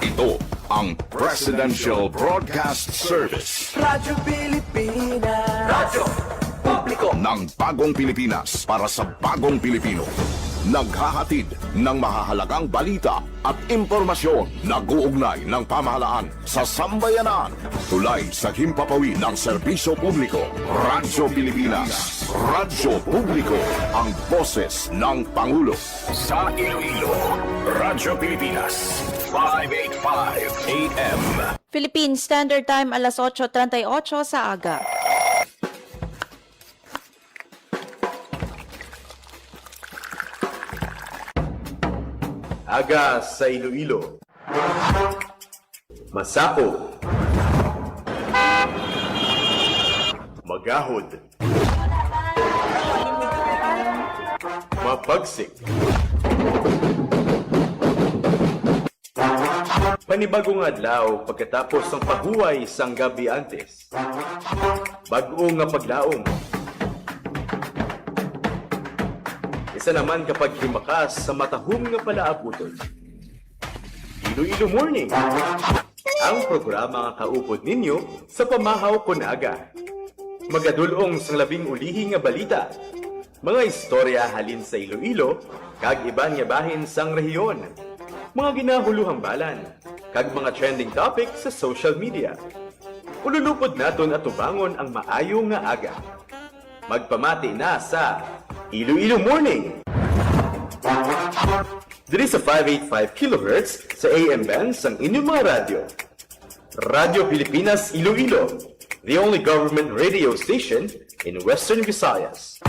Ito ang Presidential Broadcast Service. Radyo Pilipinas. Radyo Publiko Ng bagong Pilipinas para sa bagong Pilipino. Naghahatid ng mahahalagang balita at impormasyon na guugnay ng pamahalaan sa sambayanan. Tulay sa himpapawid ng serbisyo publiko. Radyo Pilipinas. Radyo Publiko. Ang boses ng Pangulo. Sa Iloilo, Radyo Pilipinas. 585 AM. Philippine Standard Time, alas 8:38 sa aga. Aga sa Iloilo. Masako. Magahod. Mapagsik. Panibagong adlaw pagkatapos ng pahuway sang gabi antes. Bag-o nga paglaom. Isa naman kapag himakas sa matahom nga palaabuton. Iloilo Morning, ang programa nga kaupod ninyo sa pamahaw kon aga. Magadulong sa labing ulihi nga balita, mga istorya halin sa Iloilo, kag iban nga bahin sang rehiyon, mga ginahuluhang balan, kag mga trending topic sa social media. Ululupod naton at tubangon ang maayo nga aga. Magpamati na sa Iloilo Morning! Diri sa 585 kHz sa AM band sang inyong mga radyo. Radyo Pilipinas Iloilo, the only government radio station in Western Visayas.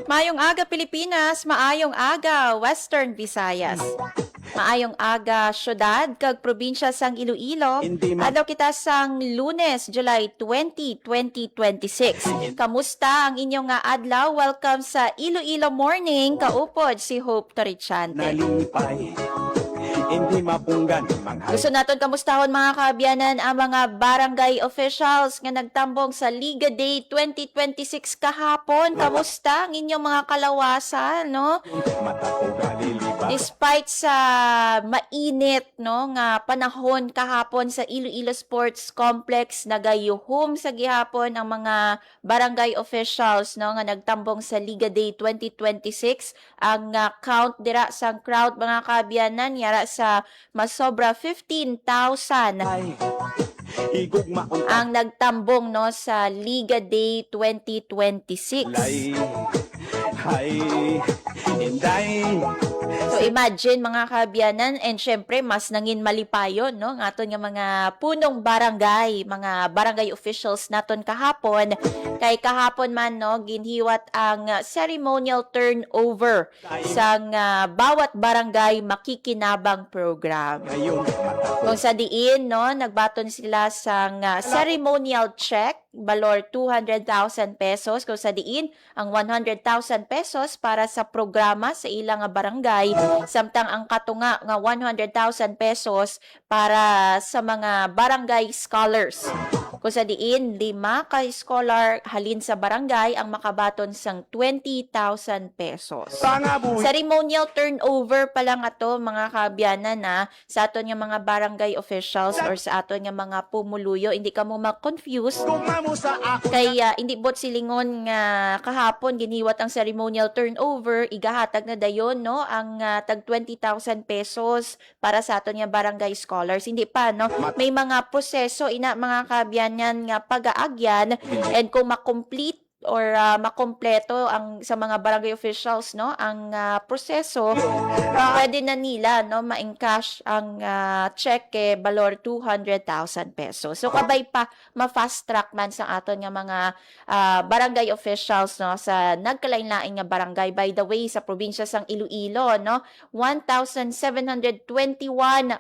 Maayong aga Pilipinas, maayong aga Western Visayas. Maayong aga syudad kag probinsya sang Iloilo. Adlaw kita sang Lunes, July 20, 2026. Kamusta ang inyong nga adlaw? Welcome sa Iloilo Morning. Kaupod si Hope Torrichante. Nalipay Hindi mapunggan Gusto naton kamustahon mga kaabyanan ang mga barangay officials nga nagtambong sa Liga Day 2026 kahapon. Kamusta ang inyong mga kalawasan, no? Despite sa mainit, no, nga panahon kahapon sa Iloilo Sports Complex, nagayuhom sa gihapon ang mga barangay officials, no, nga nagtambong sa Liga Day 2026. Ang count dira sa crowd mga kaabyanan yara sa masobra 15,000 ang nagtambong, no, sa Liga Day 2026. So imagine mga kaabyanan, and syempre mas nangin malipayon, no, ng aton nga mga punong barangay, mga barangay officials naton kahapon. Kay kahapon man, no, ginhiwat ang ceremonial turnover sang bawat barangay makikinabang program. Kung sa diin, no, nagbaton sila sang ceremonial check balor 200,000 pesos, kung sa diin ang 100,000 pesos para sa programa sa ilang barangay, samtang ang katunga nga 100,000 pesos para sa mga barangay scholars. Kung sa diin 5 ka scholar halin sa barangay ang makabaton sang 20,000 pesos. Ceremonial turnover pa lang ato mga kaabyanan na sa aton nga mga barangay officials or sa aton nga mga pumuluyo. Hindi ka mo ma-confuse kaya hindi bot silingon nga kahapon giniwat ang ceremonial turnover, igahatag na dayon, no, ang tag 20,000 pesos para sa aton nga barangay scholars. Hindi pa, no, may mga proseso ina mga kaabyanan nga pag-aagyan, and kung makomplete or makompleto ang sa mga barangay officials, no, ang proseso, pwede na nila, no, ma-encash ang cheque balor 200,000 pesos. So kabay pa ma-fast track man sa aton nga mga barangay officials, no, sa nagkalain-lain nga barangay. By the way, sa probinsya sang Iloilo, no, 1,721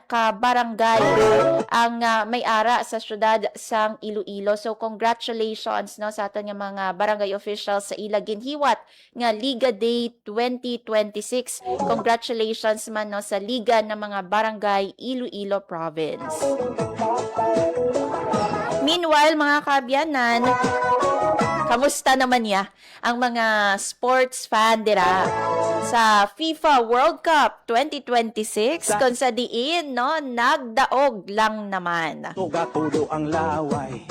ka barangay ang may ara sa syudad sang Iloilo. So congratulations, no, sa aton nga mga barangay officials sa ila ginhiwat nga Liga Day 2026. Congratulations man no sa Liga ng mga Barangay Iloilo Province. Meanwhile, mga kaabyanan, kamusta naman ya ang mga sports fan dira sa FIFA World Cup 2026 kung sa diin no nagdaog lang naman Tuga-tulo ang laway.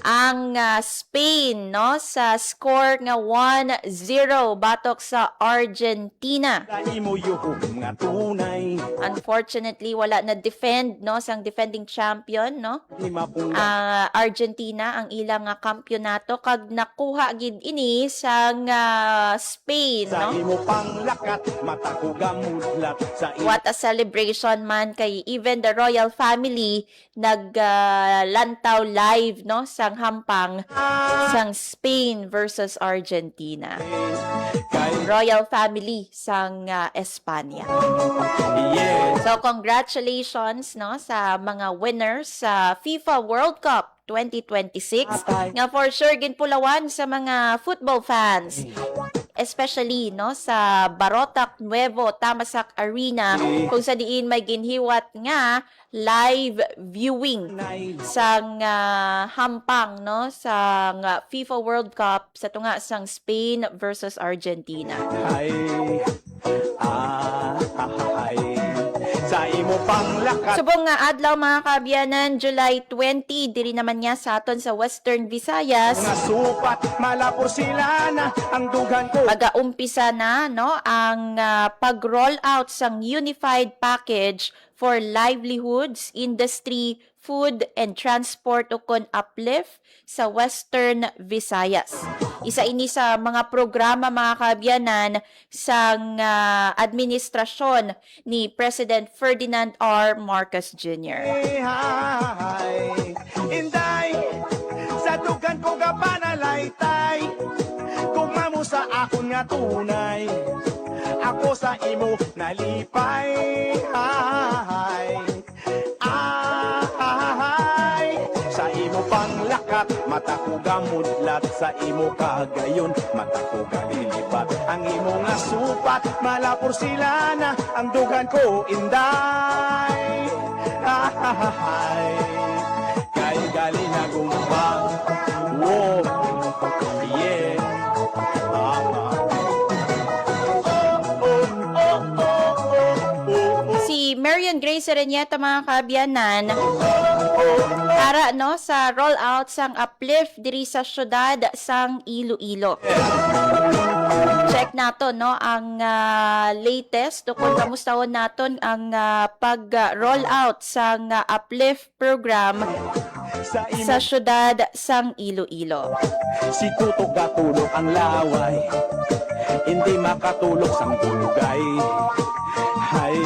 ang Spain no sa score nga 1-0 batok sa Argentina. Sa imo yuhong nga tunay. Unfortunately wala na defend no sang defending champion no Di mapunggan. Argentina ang ilang kampyonato kag nakuha gid ini sang Spain Sa no. imo panglakat, mata ko gamudlat. Sa imo What a celebration man kay even the royal family naglantaw live no sang hampang sang Spain versus Argentina. kay Royal family sang Espanya. yes. So congratulations no sa mga winners sa FIFA World Cup 2026 nga for sure ginpulawan sa mga football fans. Especially no sa Barotac Nuevo Tamasak Arena kung sa diin may ginhiwat nga live viewing sang hampang no sang FIFA World Cup sa tunga sang Spain versus Argentina. Ay, sa imo panglakat. Subong nga adlaw mga kaabyanan, July 20 diri naman niya sa aton sa Western Visayas. Nga supat, malapor sila na ang dugan ko. Pag-umpisa na no ang pag-roll out sang Unified Package for Livelihoods, Industry, Food and Transport ukon uplift sa Western Visayas. Isa ini sa mga programa mga kaabyanan sang administrasyon ni President Ferdinand R. Marcos Jr. Hay, inday, sa dugan ko ka panalaytay. Kung mamo sa akon nga tunay, ako sa imo nalipay. Sa imo panglakat, mata ko gamudlat. Sa imo kagayon, mata ko galilipat. Ang imo nga supat, malapor sila na ang dugan ko inday. Kay gali na gumbang. Wow, yeah. Si Marian Grace Serenieta mga kaabyanan para no sa rollout sang uplift diri sa syudad sang Iloilo. Check nato no ang latest kung kamustahon naton ang pag-roll out sang uplift program Sa imo sa syudad sang Iloilo. si tutok gatulog ang laway. Hindi makatulog sang bulugay. Hay,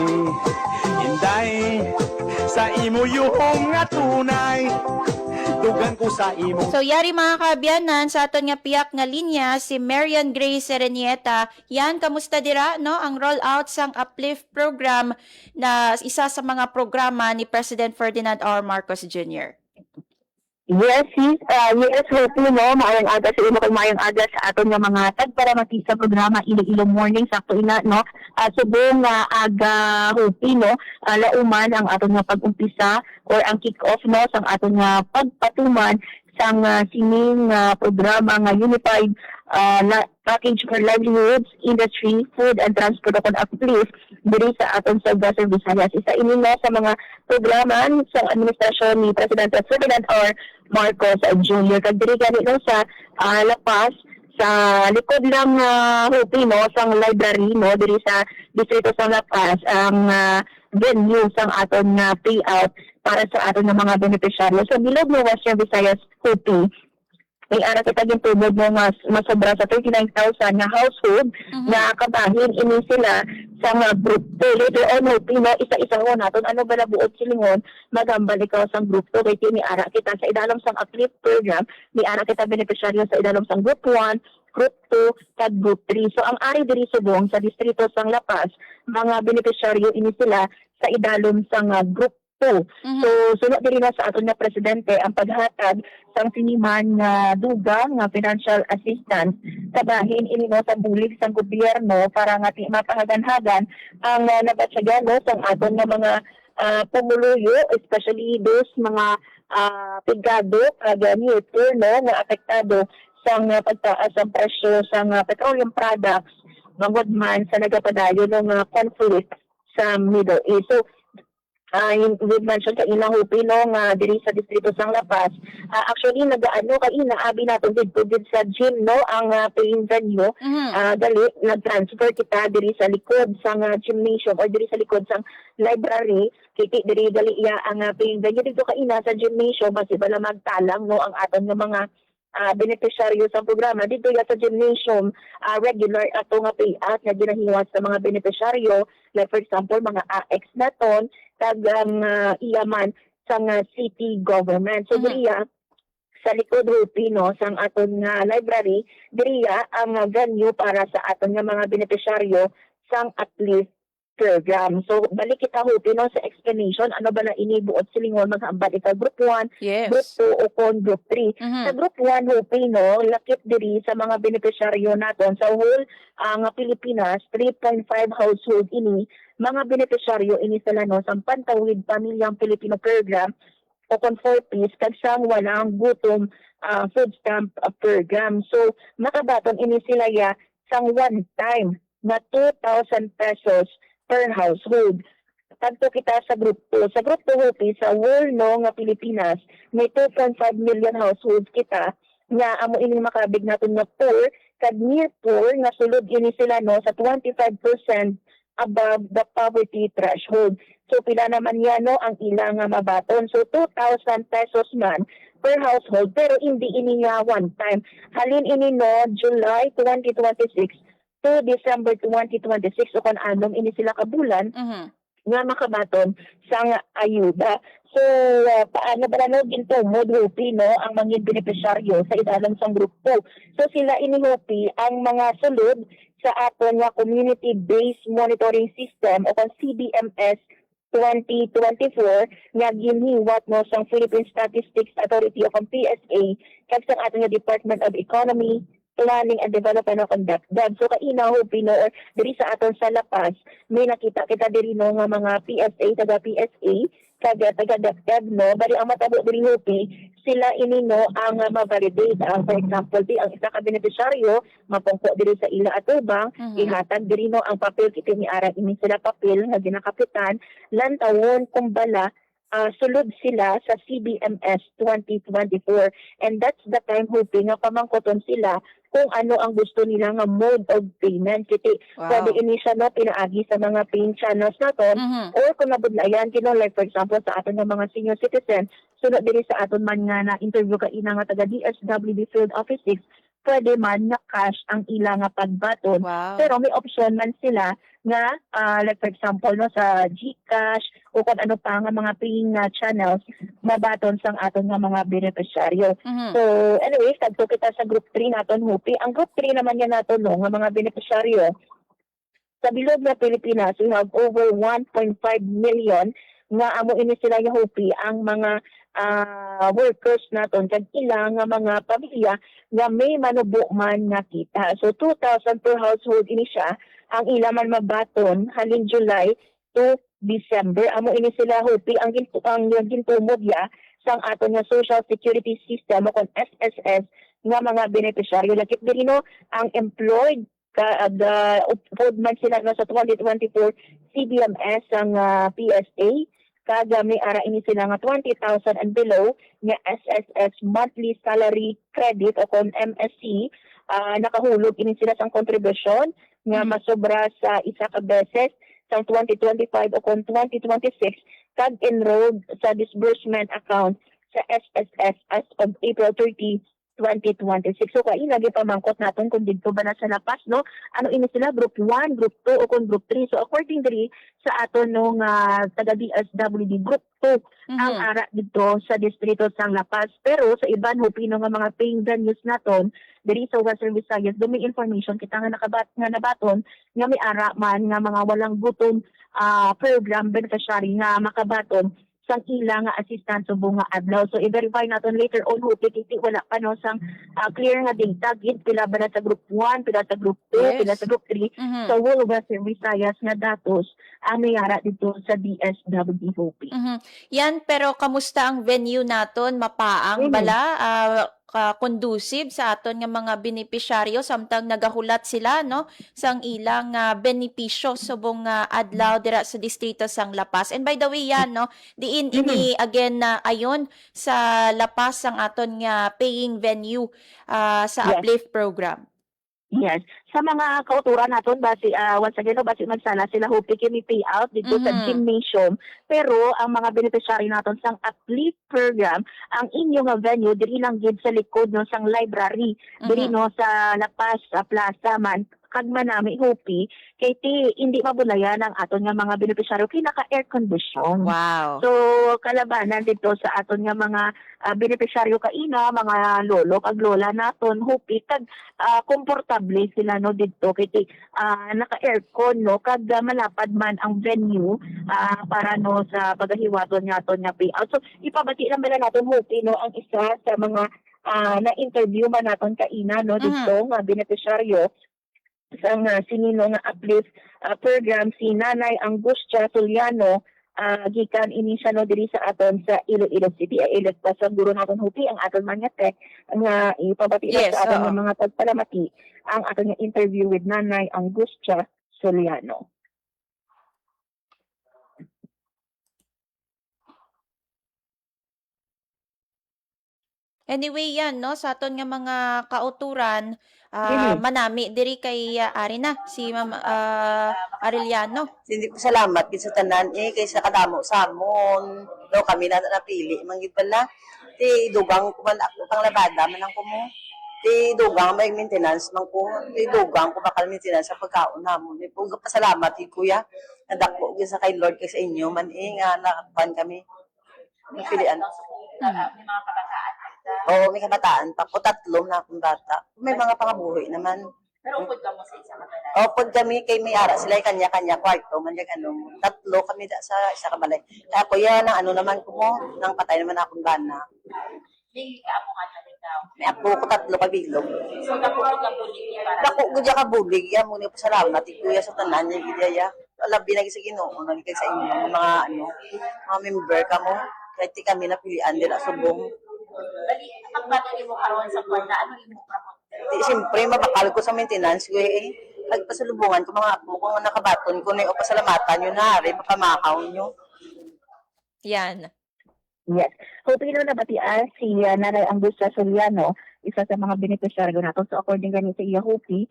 inday, sa imo yuhong nga tunay. Dugan ko sa imo. So yari mga kaabyanan sa aton nga piyak nga linya si Marian Grace Serenieta. Yan kamusta dira no ang rollout sang uplift program na isa sa mga programa ni President Ferdinand R. Marcos Jr. Yes, sis. Yes, hopefully, no, maayong aga sa imo kag maayong aga sa aton nga mga tagparamati sa programa Iloilo Morning. Sakto ina, no? Subong nga aga hopefully, no, lauman ang aton nga pag-umpisa or ang kick-off, no, sang aton nga pagpatuman sang sining programa nga Unified Package for Livelihoods, Industry, Food and Transport ukon uplift diri sa aton sa Western Visayas. Isa ini na sa mga programa sa administrasyon ni President Ferdinand R. Marcos Jr. Kag diri gani no sa Lapas sa likod lang hopi no sang library no diri sa distrito sa Lapas ang venue sang aton nga payout para sa aton nga mga benepisyaryo sa bilog ng Western Visayas hopi. May ara kita gintubod mo nga masobra sa 39,000 na household na kabahin ini sila sa mga group 2. Later on, no, isa-isa ho natin. Ano ba na buod silingon, magambal ikaw sa group 2. Kaya ni ara kita sa idalom sang uplift program, ni ara kita beneficiaryo sa idalom sang group 1, group 2, at group 3. So ang ari diri subong sa distrito sang Lapas, mga beneficiaryo ini sila sa idalom sang group 2. Mhm. So sunod diri na sa aton nga presidente ang paghatag sang siniman nga dugang nga financial assistance kabahin ini no sa bulig sang gobyerno para nga mapahagan-hagan ang nabatsagano sang aton nga mga pumuluyo, especially those mga pigado ganito no nga apektado sang pagtaas ang presyo sang petroleum products bangod man sa nagapadayon ng conflict sa Middle East. So we mentioned kanina Hopi no nga diri sa distrito sang La Paz. Actually nagaano kay inaabi naton dito sa gym no ang paying venue. Mhm. Dali nag-transfer kita diri sa likod sang gymnasium or diri sa likod sang library kiti diri dali iya ang paying venue dito kaina sa gymnasium basi bala magtalang no ang aton nga mga beneficiaryo sa programa dito ya sa gymnasium regular ato nga payout nga ginahiwas sa mga beneficiaryo like for example mga AX naton kag ang iyaman sa city government. So diriya sa likod Hopi no sang aton nga library diriya ang venue para sa aton nga mga beneficiaryo sang uplift program. So balik kita Hopi no sa explanation ano ba na inibuot silingon maghambal ika group 1, Yes. group 2 o kon group 3. Mhm. Sa group 1 Hopi no lakip diri sa mga beneficiaryo naton sa whole ang Pilipinas 3.5 household ini mga beneficiaryo ini sila no sa Pantawid Pamilyang Pilipino Program o kon 4 piece kag sang walang gutom food stamp program. So nakabaton ini sila ya sang one time na 2,000 pesos per household. Tagto kita sa group 2. Sa group 2 Hopi sa whole no nga Pilipinas may 2.5 million households kita nga amo ini makabig naton nga poor kag near poor nga sulod ini sila no sa 25% above the poverty threshold. So pila naman yan no ang ilang mabaton. So 2,000 pesos man per household pero hindi ini nga one time. Halin ini no July 2026 to December 2026 o kan anong ini sila kabulan Mhm. nga makabaton sang ayuda. So paano ba no gintumod Hopi no ang mga beneficiaryo sa idalang sang grupo. So sila ini Hopi ang mga sulod sa aton nga community-based monitoring system o kan CBMS 2024 nga ginhiwat no sang Philippine Statistics Authority o kan PSA kag sang aton nga Department of Economy, Planning and Development o DepDep. So kaina Hopi no or diri sa aton sa La Paz may nakita kita diri no nga mga PSA taga PSA kag taga DepDep no bali ang matabo diri Hopi sila ini no ang ma-validate for example di ang isa ka beneficiaryo mapungko diri sa ila atubang ihatag diri no ang papel kiti ni ara ini sila papel nga ginakapitan lantawon kumbala sulod sila sa CBMS 2024 and that's the time Hoping nga pamangkoton sila kung ano ang gusto nila nga mode of payment kiti pwede ini siya no pinaagi sa mga paying channels naton or kung nabudlayan kino like for example sa aton nga mga senior citizen sunod diri sa aton man nga na interview ka ina nga taga DSWD Field Office 6 pwede man nga cash ang ila nga pagbaton pero may option man sila nga like for example no sa GCash o kung ano pa nga mga paying channels mabaton sang aton nga mga beneficiaryo. So anyway, tagto kita sa group 3 naton Hopi. Ang group 3 naman yan naton no nga mga beneficiaryo sa bilog na Pilipinas we have over 1.5 million nga amo ini sila yung Hopi ang mga workers naton kag ilang nga mga pamilya nga may manubo man nga kita. So 2,000 per household ini siya ang ila man mabaton halin July to December. Amo ini sila Hopi ang gintumod ya sang aton nga Social Security System o kon SSS nga mga beneficiaryo. Lakip diri no ang employed upod man sila no sa 2024 CBMS ang PSA kada may ara ini sila nga 20,000 and below nga SSS monthly salary credit o kon MSC nakahulog ini sila sang kontribusyon nga masobra sa isa ka beses sang 2025 o kon 2026 kag enrolled sa disbursement account sa SSS as of April 30 2026. So kaina lagi pamangkot naton kung didto ba na sa lapas no ano ini sila group 1, group 2 o kung group 3. So according diri sa aton nung taga DSWD group 2 ang ara dito sa distrito sang La Paz. Pero sa iban Hopino nga mga paying venues naton diri sa Western Visayas dumi information kita nga nabaton nga may ara man nga mga walang gutom program beneficiary nga makabaton sang ilang nga assistant subong nga adlaw. So i-verify naton later on hopefully kiti wala pa no sang clear nga data gid pila ba na sa group 1, pila sa group 2, Yes. pila sa group 3. Mhm. So whole of Western Visayas nga datos ang nayara dito sa DSWD Hopi. Mhm. Yan, pero kamusta ang venue naton? Mapaang Mhm. bala? Conducive sa aton nga mga benepisyaryo samtang nagahulat sila no sang ilang benepisyo subong adlaw dira sa distrito sang Lapas. And by the way yan no, diin ini again na ayon sa Lapas ang aton nga paying venue sa Yes. Uplift program. Yes. Sa mga kauturan naton basi once again no, basi magsala sila hope kini payout dito sa Mhm. gymnasium, pero ang mga beneficiary naton sang Uplift program ang inyo nga venue diri lang gid sa likod no sang library diri Mhm. no sa Lapas Plaza man kag manami hopi kay ti hindi mabulayan ang aton nga mga beneficiary kay naka air condition. Wow. So kalabanan dito sa aton nga mga beneficiaryo kaina, mga lolo kag lola naton hopi kag komportable sila no dito kay naka-aircon no kag malapad man ang venue para no sa pagahiwaton naton nga payout. So ipabati lang bala naton hopi no ang isa sa mga na-interview man naton kaina no dito nga beneficiaryo sa sinino nga Uplift program si Nanay Angustia Soliano gikan ini siya no diri sa aton sa Iloilo City ilit pa sa guro naton hopi ang aton mga tech nga ipabati lang Yes, sa aton oo. nga mga tagpalamati ang aton nga interview with Nanay Angustia Soliano. Anyway yan no sa aton nga mga kauturan Mhm. manami diri kay ari na si Ma'am Arellano. Hindi ko salamat gid sa tanan kaysa kadamo sa amon. Do kami na napili manggid pala. Ti dugang ko man ako pang labada man ang kumo. Ti dugang may maintenance man ko. Ti dugang ko bakal maintenance sa pagkaon namon. Pug pasalamat ti kuya. Nadako gid sa kay Lord kay sa inyo man nga nakapan kami. Napilian. Oo, may kabataan pa. Ko tatlo na akong bata. May mga pangabuhi naman. Pero upod ka mo sa isang kabataan. O, pag kami kay may ara sila, kanya-kanya kwarto, man yung ano, tatlo kami sa isa kabalay. Kaya ako yan, ang ano naman ko mo, nang patay naman akong bana. May kaapo nga na rin daw. May ako ko tatlo kabilog. So, napupod ka po niya para Dako, gudya ka bulig, yan muna pa salamat, ikuya sa tanan, yung gidya, alam, binagi sa ginoo, nagigay sa inyo, mga ano, mga member ka mo, kahit di kami napilian, dila subong. bali, pag battery mo karoon sa kwarta, ano yung mo karoon? Di, siyempre, mabakal ko sa maintenance ko nagpasalubungan ko mga apo kung nakabaton ko na o pasalamatan nyo na, rin, mapamakaw nyo. Yan. Yes. Hope na nabatian si Nanay Angustia Soliano, isa sa mga beneficiaryo nato. So according gani sa iya Hopi,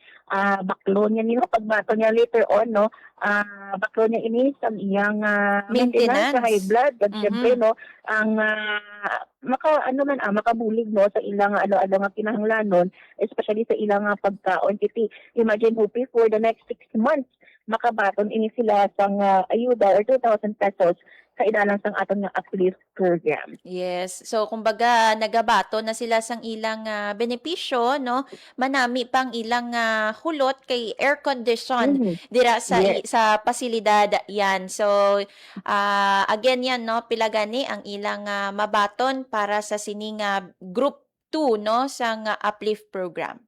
baklo niya nino pagbato niya later on no, baklo niya ini sa iyang maintenance sa high blood at syempre no ang makabulig no sa ilang ano nga kinahanglanon, especially sa ilang pagkaon kiti. Imagine Hopi for the next 6 months makabaton ini sila sang ayuda or 2,000 pesos sa idalang sang aton nga Uplift program. Yes. So kumbaga nagabato na sila sang ilang benepisyo no. Manami pang ilang hulot kay air condition dira sa Yes. sa pasilidad yan. So again yan no pilagani ang ilang mabaton para sa sining group 2 no sang Uplift program.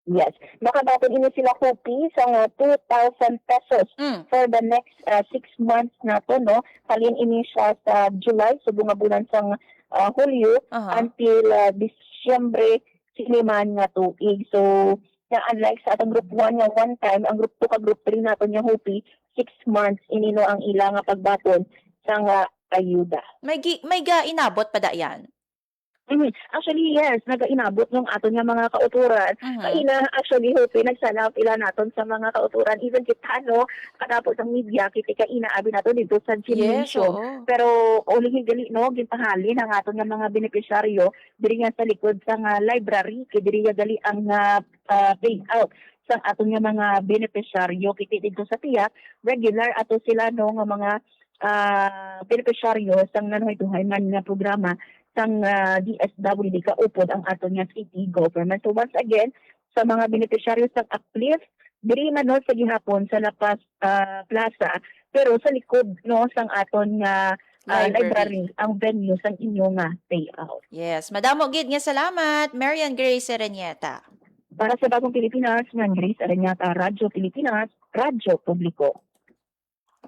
Yes. Makabaton ini sila Hopi sa 2,000 pesos for the next 6 months na to, no? Halin ini siya sa July, so bunga bulan sang Hulyo, until Disyembre, siliman nga tuig. So, unlike sa atong group 1 nga one time, ang group 2 ka group 3 nato nga Hopi, 6 months inino ang ilang pagbaton sang ayuda. May inabot pa da yan. Actually, yes, nagainabot ng aton nga mga kauturan. Kaina, actually, Hope, nagsala pila naton sa mga kauturan. Even kita, no, katapos ang media, kita kaina, abi nato dito sa gymnasium. oo. Pero, uling gali, no, ginpahalin ang aton nga mga beneficiaryo, diri nga sa likod sa library, kay diri nga gali ang payout sa aton nga mga beneficiaryo. Kita dito sa tiyak, regular ato sila, no, nga mga beneficiaryo sa nanuhay-tuhay man nga programa sang DSWD kaupod ang aton nga city government. So once again, sa mga beneficiaryo sa Uplift, diri man no sa gihapon sa Lapas Plaza, pero sa likod no sang aton nga library ang venue sa inyong payout. Yes, madamo gid nga salamat, Marian Grace Serenieta. Para sa Bagong Pilipinas, ng Grace Arañata, Radyo Pilipinas, Radyo Publiko.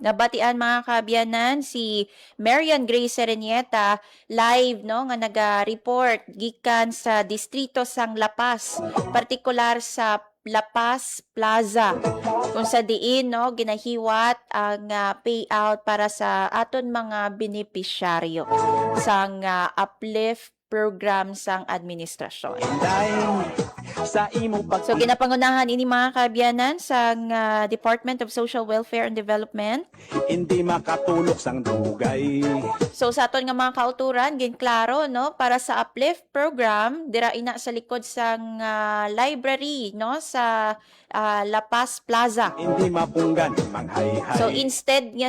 Nabatian mga kaabyanan si Marian Grace Serenieta live no nga naga-report gikan sa distrito sang Lapas, partikular sa La Paz Plaza kung sa diin no ginahiwat ang payout para sa aton mga benepisyaryo sang uplift program sang administrasyon. Dahil sa imo pag So ginapangunahan ini mga kaabyanan sang Department of Social Welfare and Development. hindi makatulok sang dugay. So sa aton nga mga kauturan ginklaro no para sa uplift program dira ina sa likod sang library no sa La Paz Plaza. Hindi mapunggan manghayhay. So instead nga